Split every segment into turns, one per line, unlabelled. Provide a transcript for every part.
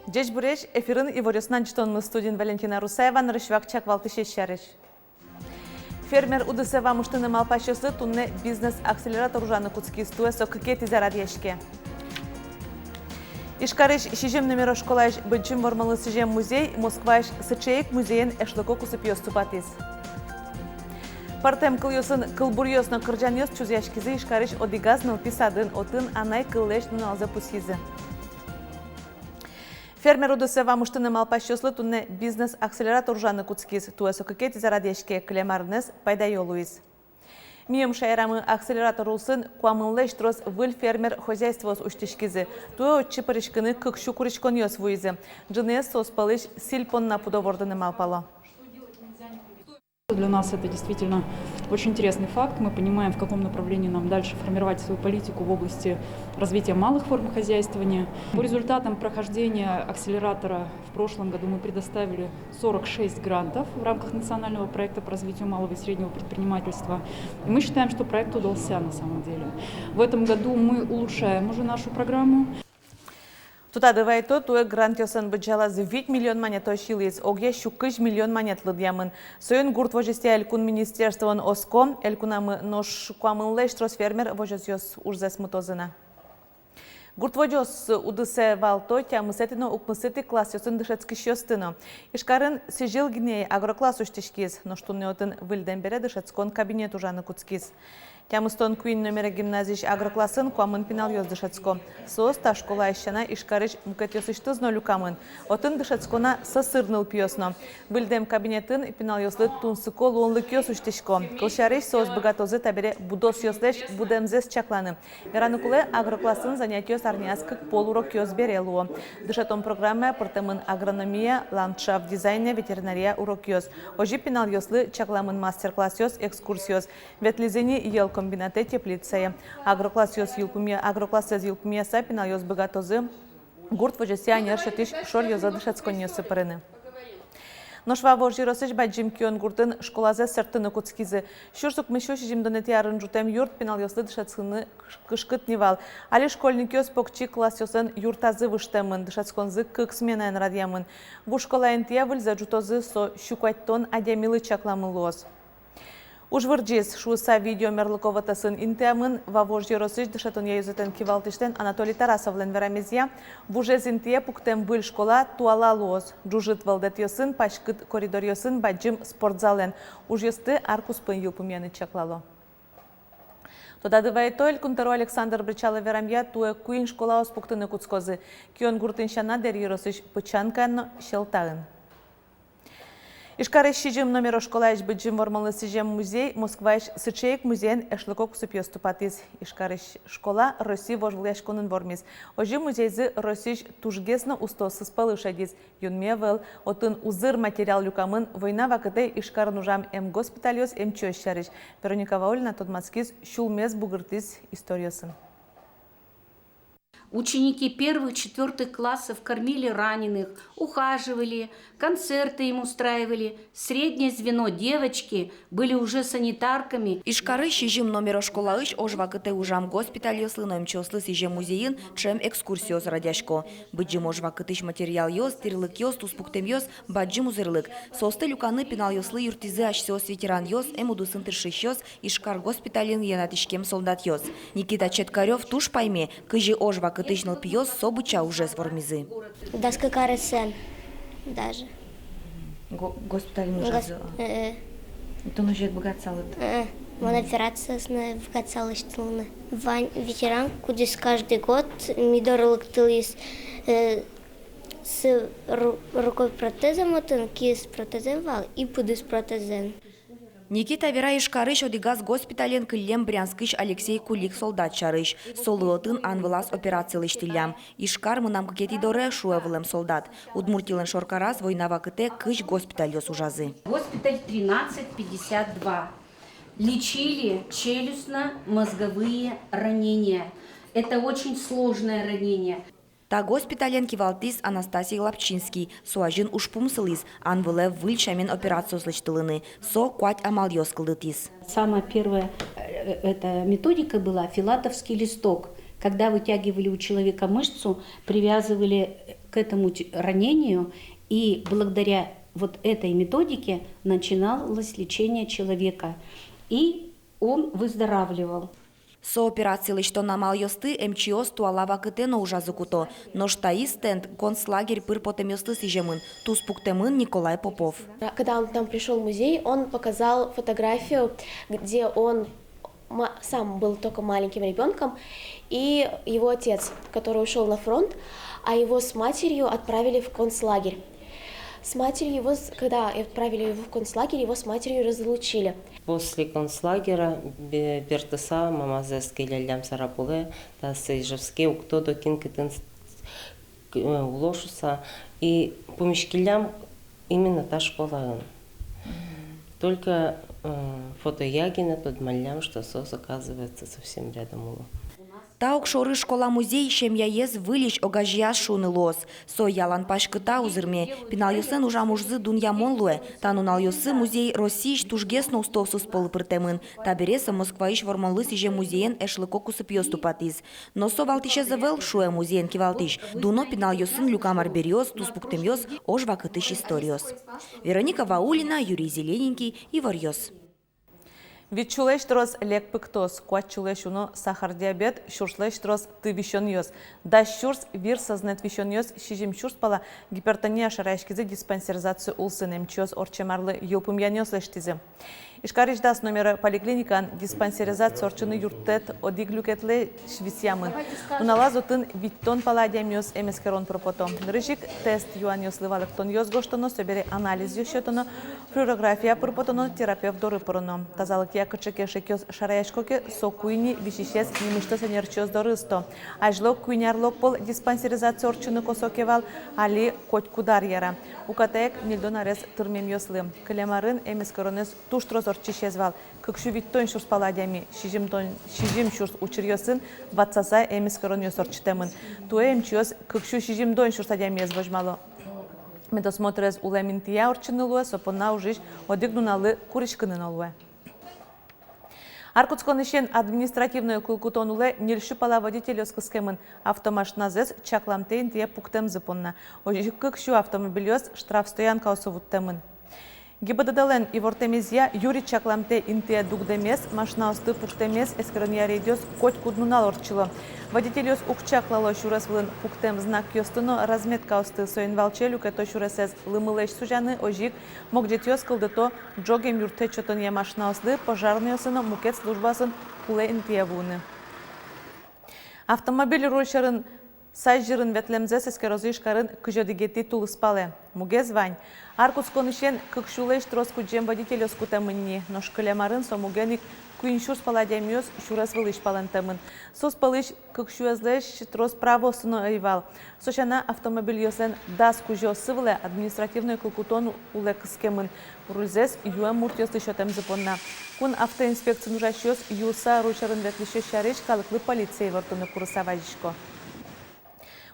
Джеч буреш эфирын иворёснан чтонмы студент Валентина Русаева нарышвак чаквалты шешшарыш. Фермер удысева муштыны малпащысы тунне бизнес-акселератор ужаны куцки стуэ соккети зарадьяшке. Ишкарыш шижем номеро школаеш бычым вормалы сижем музей, Москваеш сычеек музейен эшлыко кусыпьёс цупатис. Партем кыльёсын кылбурьёсно кырджаньёс чузяшкизы ишкарыш одигаз нылписадын отын анай кыллеш нуналза пусхизы. Фермер удысева муштыны малпащыслы тунне бизнес-акселератор ужаны куцкиз туэ соккети зарадьяшке клемарнес пайда йолуиз. Мием шайрамы акселератор улсын куамынлеш трос выль фермер хозяйствос уштишкизы. Туэ отчы парышкыны кыкшу курышкон ёс вуизы. Джынес соспалыш сильпон на пудовордыны малпало.
Для нас это действительно очень интересный факт. Мы понимаем, в каком направлении нам дальше формировать свою политику в области развития малых форм хозяйствования. По результатам прохождения акселератора в прошлом году мы предоставили 46 грантов в рамках национального проекта по развитию малого и среднего предпринимательства. И мы считаем, что проект удался на самом деле. В этом году мы улучшаем уже нашу программу.
Тута дывайто туэ грантёсан бычала за 8 миллион монет ощилиз, огья щукыш миллион монет лыдьямын. Союн гурт вожестя элькун министерствон оско, элькунамы нож куамынлеш трос фермер вожестёс урзес мутозына. Гурт вожёс удысе валто тямысетино укмысети классёсын дышецки щёстыно. Ишкарын сижил гиней агрокласс уштишкиз, но что неотын выльден бере дышецкон кабинет ужаны куцкиз. Тямыстон куин номера гимназиш агроклассын куамын пинал ёс дышецко. Соста школа ещана ишкарыш мукетёсышты знолюкамын. Отын дышецкона сосырныл пьёсно. Выльдем кабинетін пинал ёслы тунсыко луонлык ёс уштишко. Кылшарыш соос богатозы табере будос ёслеш будемзес чакланы. Вераныкуле агроклассын занятиёс арняскык полурок ёс берелуо. Дышетон программа пыртымын агрономия, ландшафт дизайне, ветеринария урок ёс. Ожи пинал ёслы чакламын мастер-класс ёс, экскурсиёс. Ветлизени ел комбинате теплицее. Агрокласс юлпумия сапинал ёс богатозы. Гурт вожесия нершетиш шор ёза дышецко нёсы пырыны. Ношва вожи росыш баджим кион гуртын школазе сыртыны куцкизы. Шурсук мышош жимдонети арын жутем юрт пинал ёслы дышецкыны кышкыт невал. Али школьник ёс покчи класс ёсын юртазы выштемын, дышецконзы кык сменаен радьямын. Ву школаен тиявыль за жутозы со щукаттон адямилы чакламылоз. Ужвырджиз шуса видео мерлыковатасын интемын вавожи росыш дышатон яюзетен кивалтыштен Анатолий Тарасовлен верамезия вужез интие пуктем выль школа туала лоз. Джужит валдет ёсын пашкыт коридор ёсын баджим спортзален. Уж ёсты аркуспын юлпумены чаклало. Тода дывайтойль кунтару Александр Бричала верамья туэ куин школа оспуктыны куцкозы. Кион гуртыншана дер росыш пычанкан шелтагын. Ишкарыш шижим номеро школаеш бычым вормалы сижем музей, Москваеш сычеек музейн эшлыкок супьёс тупатыз. Ишкарыш школа Росси вожвляш конын вормиз. Ожи музейзы Россиш тужгесно устосыз палышадиз. Юнмевел отын узыр материал люкамын война вакыты ишкарын ужам эм госпитальёс эм чёщарыш. Вероника Ваулина тодмацкиз шулмез бугыртыз историясын.
Ученики первых-четвертых классов кормили раненых, ухаживали, концерты им устраивали. Среднее звено девочки были уже санитарками.
Ишкары шижим номеро школаыш ожвакыты ужам госпиталь ёслы номчослы сижем музейын чем экскурсиоз радяшко. Быджим ожвакытыш материал ёс, тирлык ёс, туспуктем ёс, баджим узырлык. Состы люканы пинал ёслы юртизы ашсёс ветеран ёс, эмудусын тыршыш ёс, ишкар госпиталин енатишкем солдат ёс. Никита Четкарев туш пайме, кыжи ожвак Кытычныл пьёс собыча уже свормизы.
Даска каресен даже.
Госпиталь нужен. Это нужно богатцалыт.
Вон операция в богатцалыштылны. Вань ветеран, кудис каждый год мидорлык тылис с рукой протезом отын, кис протезем вал и пудис протезен.
Никита Вера Ишкарыш одигаз госпитален кыллем Брянскыш Алексей Кулик солдат чарыш. Солыотын анвылас операциялыштылям. Ишкар мынам кекети доре шуевылем солдат. Удмуртилен шоркарас война вакыте кыш госпиталь ёс ужазы.
Госпиталь 1352. Лечили челюстно-мозговые ранения. Это очень сложное ранение.
Та госпитален кивалтис Анастасий Лапчинский. Суажин ушпумсылис, анвыле выльчамен операцию слыштылыны. Со куать амал ёскылдытис.
Самая первая эта методика была филатовский листок. Когда вытягивали у человека мышцу, привязывали к этому ранению, и благодаря вот этой методике начиналось лечение человека, и он выздоравливал.
Со операциялы что намал ёсты МЧОС туалава кытено ужазы куто. Но штаи стенд концлагерь пырпотем ёсты сижемын. Туспуктемын Николай Попов.
Когда он к нам пришел в музей, он показал фотографию, где он сам был только маленьким ребенком, и его отец, который ушел на фронт, а его с матерью отправили в концлагерь. С матерью его, когда отправили его в концлагерь, его с матерью разлучили.
После концлагеря бертыса мамазески лялям сарапуле, та сейжевски укто до кинкетен улошуса, и по мешкилям именно та школа. Только фото Ягина под малям, что СОС оказывается совсем рядом было.
Таук шоры школа-музей шемьяез вылиш огажья шуны лос. Со ялан пашкыта узырме. Пинал юсын ужам ужзы дунья монлуэ. Танунал юсы музей Российш тужгесно устовсус полыпыртемын. Табереса Москва иш вормонлы сиже музеен эшлыко кусып ёступатиз. Но со валтише завел шуэ музеен кивалтиш. Дуно пинал юсын люкамар берёз, туспуктем ёз, ож вакытыш историос. Вероника Ваулина, Юрий Зелененький и Варьёз.
Відчулеш трос лекпиктос, куачулеш уно сахар диабет, шуршлеш трос ты вишон йос. Да шурс вир сознет вишон йос, шижим шурс пала гипертония шарайшкизе диспансеризацию улсын МЧОС орчемарлы юлпым яньос лештизе. Ишкариш дас номер поликлиникан диспансеризация орчыны юрттет одиглюкетле швисямын. Уналазутын виттон паладиамиос эмескерон пропото. Рыжик тест юаниос лывалык тон йос гоштоно, собере анализ йошетоно, флюорография пропотоно, терапевт доры пороно. Тазалык якычеке шекёс шараяшкоке со куйни вишишес немышто сенерчёс дорысто. Ажлок куйнярлок пол диспансеризация орчыны косокевал, али коть кудар яра. Укатаек нильдонарес тырмем йослы. Калемарын эмескеронес туштрос орчишезвал. Кыкшу виттон шурс паладями, шижим шурс учирьосын, ватсаса эмискерон йос орчитемын. Туэ МЧОС кыкшу шижим дон шурс адями езвожмало. Медосмотрез улеминтия орчынылуэ, сопона ужиш одигнуналы куришкынын олуэ. Аркутсконышен административную кулкутонуле нельшу пала водитель оскыскемын автомашиназес чакламтейн тие пуктем зыпонна. Ожикыкшу автомобильёс штрафстоянка осовуттемын. ГИБДДлен и вортемезия Юрий чакламте интия дугдемес, машина осты пуктемес эскрония рейдёс коть куднунал орчило. Водителёс укчаклало шуресвлын пуктем знак ёстыно разметка осты соин валчелю, кето шуресез лымылеш сужаны ожик, могдетёс кылдыто джогем юрте чотонья машина осты пожарный осыно мукет службасын куле интия вуны. Автомобиль рульшарын сайжырын ветлемзес эскерозышкарын кыжодигети тулыспале. Мугез вань. Аркутсконышен кыкшулеш троску джем водитель оскутемынни, но шкалемарын сомугеник куиншурс паладемиос шурас вылыш палентемын. Сос палыш кыкшуэзлеш трос право сыно айвал. Сошана автомобиль йосен дас кужо сывле административный кукутон уле кыскемын. Рульзес юэм муртёсты шотем запонна. Кун автоинспекцию нужащёс юса ручарын ветлишё шариш калыклы полицей вортуны курсаважишко.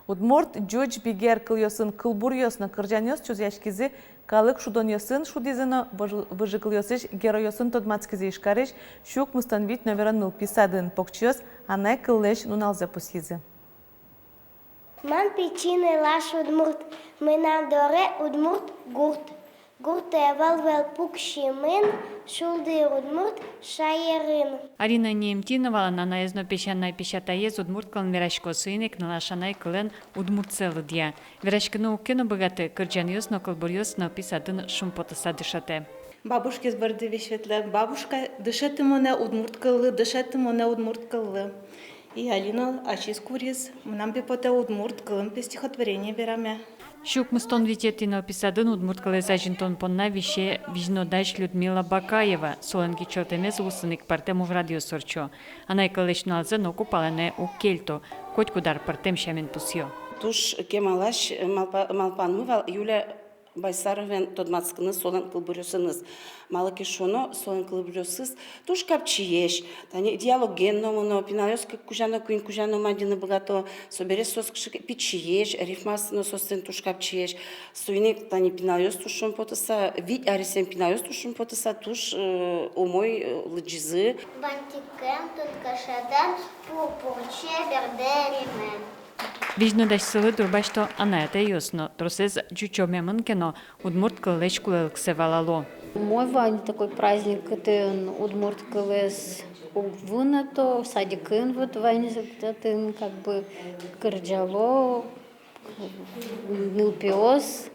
Удмурт джудж бигер кыльосын кылбурьосно кыржаньос чузяшкизи калык шудоньосын шудизино выжикльосыш геройосын тодмацкизи ишкарыш шук мустанвит номерон мылписадын покчиос анай кыллеш нуналзе пусизи.
Ман причины лаш удмурт, мы нам доре удмурт гурт. Гурт эвал пукшимын, шулды удмурт шайерын.
Арина Немтинова на наезно пещанной пещатаез удмурткалын верашко сыйник налашанай кылен удмуртцелыдья. Верашкыны уккено богаты кырджаньёс но кылбурьёс но писатын шумпотыса дышате.
Бабушки с барды вещетле, бабушка дышет моне удмурткалы, дышет моне удмурткалы. И Алина ачис курис, нам бипоте удмурткалым по стихотворение бераме.
Щук мыстон витетино писадын удмурткалы зажинтон понна вище вижнодаш Людмила Бакаева, соленки чотемез усыник партему в радио сорчо. Она и калешналзе но купалене у кельто, коть кудар партем шамен пусьо.
Туш кемалаш малпанмывал Юля Байсаровен тодмацкыны солен кылбурёсыныз. Малыки шоно солен кылбурёсыз. Туш капчиеш. Тани диалогенно моно пиналёс кужано куин кужано мадины богато. Собере сос пичиеш, рифмасно состен туш капчиеш. Суиник тани пиналёс тушун потыса, вид арисен пиналёс тушун потыса туш умой лыджизы.
Бантикен тут кашадан пурпурче бердеримен.
Вижно даш сылы дурбашто анаята ясно. Тросез джучомемын кено удмурт кылеш кулелксевалало.
Мой Ваня такой праздник, это удмурт кылес вынато, садикын вот Ваня, это как бы кырджало, нылпиос,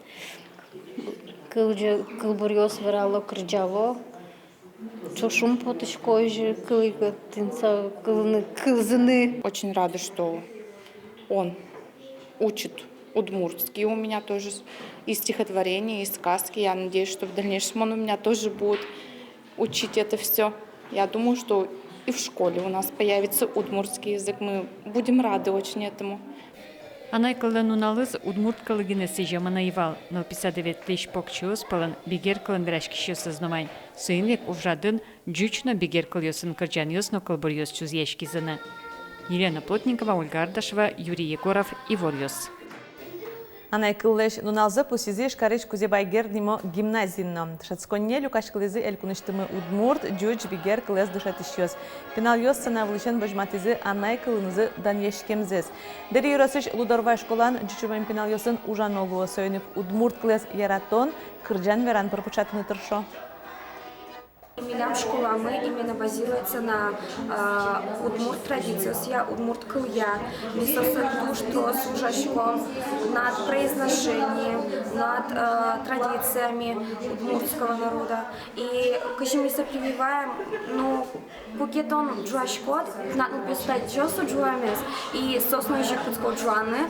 кылбурьос вырало кырджало, чошум потышкой же кылзыны.
Очень рада, что он учит удмуртский. У меня тоже и стихотворения, и сказки. Я надеюсь, что в дальнейшем он у меня тоже будет учить это все. Я думаю, что и в школе у нас появится удмуртский язык. Мы будем рады очень этому.
Анай кылын уналыз удмурт кылыгинеси жамана ивал. 59 тысяч покчуыз пылын бигер кылын грашкиши сознавай. Сыйнвек увжадын джучно бигер кыльосын кырджан ёсно кылбурьёс чузьешки зыны. Елена Плотникова, Ольга Ардашева, Юрий Егоров, Иворьос.
Анай кыллеш нуналзы пусизи шкарыч кузебайгер нимо гимназинно. Шацконне люкаш кылызы элькуныштымы удмурт, джуч бигер кылез дышатышёс. Пенал ёссана влышен божматизы анай кылынызы даньешкемзез. Дери юросыш лудорвай школан джучумен пенал ёсын ужан олуо сойнып удмурт кылез яратон, кырджан веран пропучатыны тыршо.
Милям школа мы именно базируется на удмурт традициях, я удмурт кылья, мисосаду, что служащим над произношением, над традициями удмуртского народа. И когда мы сопрививаем, ну, кукетон джуашкот, надо писать чёсу джуамес и сосну ещё куцко джуаны.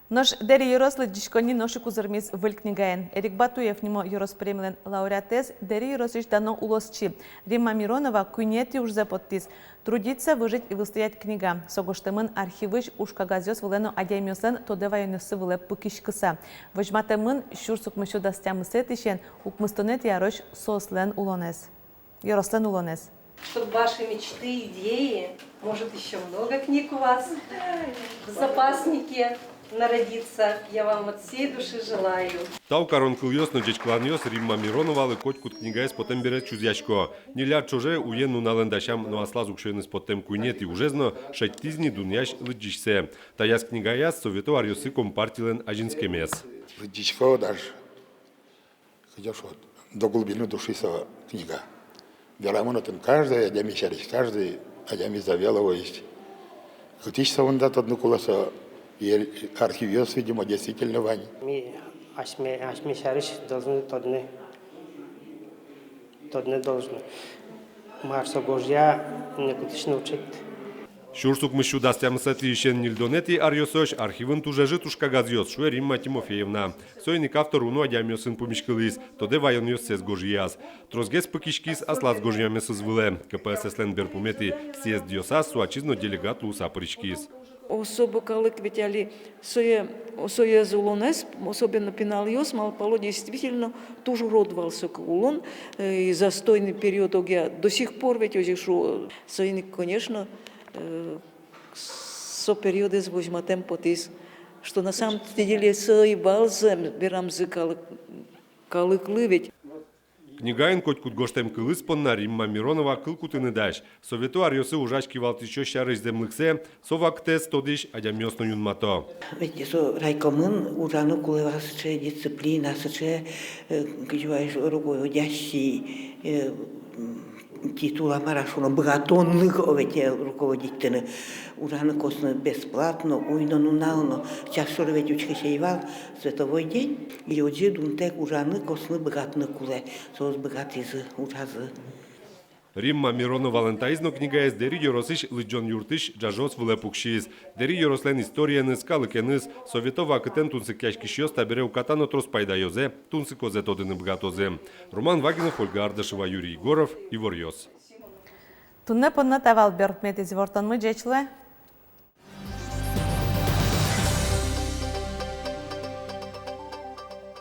Нож дери юрослы дишкони ноши кузырмис выль книгаен. Эрик Батуев нимо юрос премлен лауреатес, дери юросыш дано улосчи. Римма Миронова куйнети уж заподтис. Трудиться, выжить и выстоять книга. Согоштемын архивыш ушка газёс вылено адяймёсын тодева юнысы выле пыкишкыса. Вожматемын шурсук мышу дастямысы тишен укмыстонет ярош сослен улонес. Ярослен улонес.
Чтобы ваши мечты, идеи, может еще много книг у вас в запаснике народиться. Я вам от всей души желаю.
Тау карон кыльёс ночеч кланьёс Римма Миронова лыкоть кут книгайс потом берет чузяшко. Ниляр чоже уенну налендашам но аслазук шойныс потом куйнет и ужезно шайтизни дуньяш лыджишсе. Таяс книгаяс совето арьосы компартилен ажинскемес.
Лыджишко даже, идешь вот до глубины души сова книга. Веламонотен каждый, адями шариш каждый, адями завелово есть. Кутишься он дат одну куласа. И архивиос, видимо, действительно Ваня.
Мы шариш должны тодны должны. Марсо Божья не кутиш научить.
Шурсук мышу дастямысати ишен нильдонети арьосош архивын тужежы тушка газьёс шуэ Римма Тимофеевна. Сойник автор уну адямёсын помишкылыс, тоде вайоньёс сез гожияс. Трозгес пыкишкис аслаз гожиямес звыле. КПСС-лен берпумети съезд диосас суачизно делегат луса причкис.
Особо калык ведь али соя зулонес, особенно пенальос, малполо действительно тоже родвался кулон. И застойный период огя до сих пор ведь ожишу соиник, конечно, со периода с возьматем потис, что на самом деле сои балзем берам за калык лывить.
Книгаин коть кут гоштем кылыс понна Римма Миронова кылкуты не даш. Совету арьосы ужачки валтичо шарыш землыксе, совак тес тодиш адямёсно юнмато.
Ведь со райкомын ужану кулевасыче дисциплина, сыче, кичуаеш рукой одящий, титула марашуно богатонных овете руководителя ужаны косно бесплатно, уйно нунално. Сейчас что ведь учхешейвал световой день, и оджи дунтек ужаны косно богатны куле, соус богатизы ужазы.
Римма Миронова валентаизно книгаес дери yorosиш лыджон юртиш джажос вылепукшиз. Дери yoroslен историеныз калыкеныз советова кытен тунсы кяшкишьёс табере укатано трос пайдайозе, тунсы козе тодыны богатозе. Роман Вагинов, Ольга Ардашева, Юрий Егоров, Иворьос.
Тунне понна тавал бертметиз вортон мы джечле.